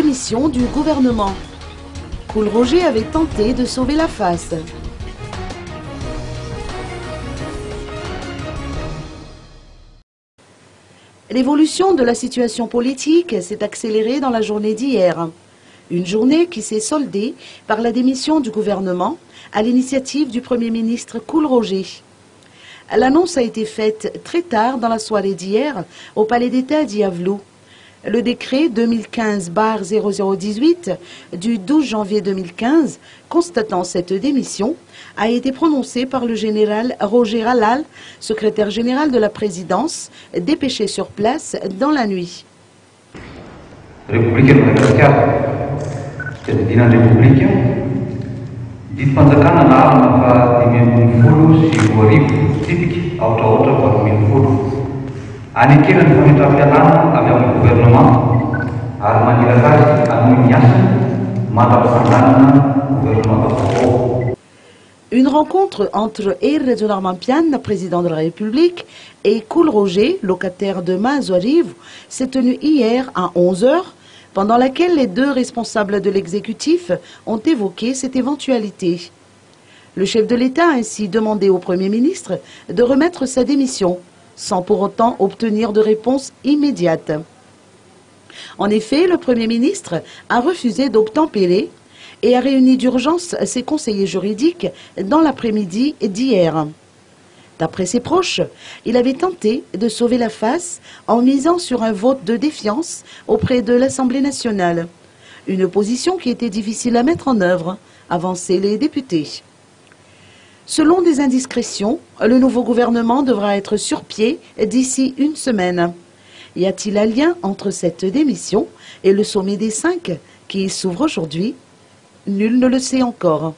démission du gouvernement. Coolroger avait tenté de sauver la face. L'évolution de la situation politique s'est accélérée dans la journée d'hier. Une journée qui s'est soldée par la démission du gouvernement à l'initiative du Premier ministre Coolroger. L'annonce a été faite très tard dans la soirée d'hier au Palais d'État d'Iavlou. Le décret 2015-0018 du 12 janvier 2015 constatant cette démission a été prononcé par le général Roger Halal, secrétaire général de la présidence, dépêché sur place dans la nuit. Une rencontre entre Air Normampian, président de la République, et Coolroger, locataire de Mazoarive, s'est tenue hier à 11 h, pendant laquelle les deux responsables de l'exécutif ont évoqué cette éventualité. Le chef de l'État a ainsi demandé au Premier ministre de remettre sa démission, sans pour autant obtenir de réponse immédiate. En effet, le Premier ministre a refusé d'obtempérer et a réuni d'urgence ses conseillers juridiques dans l'après-midi d'hier. D'après ses proches, il avait tenté de sauver la face en misant sur un vote de défiance auprès de l'Assemblée nationale. Une position qui était difficile à mettre en œuvre, avançaient les députés. Selon des indiscrétions, le nouveau gouvernement devra être sur pied d'ici une semaine. Y a-t-il un lien entre cette démission et le sommet des 5 qui s'ouvre aujourd'hui? Nul ne le sait encore.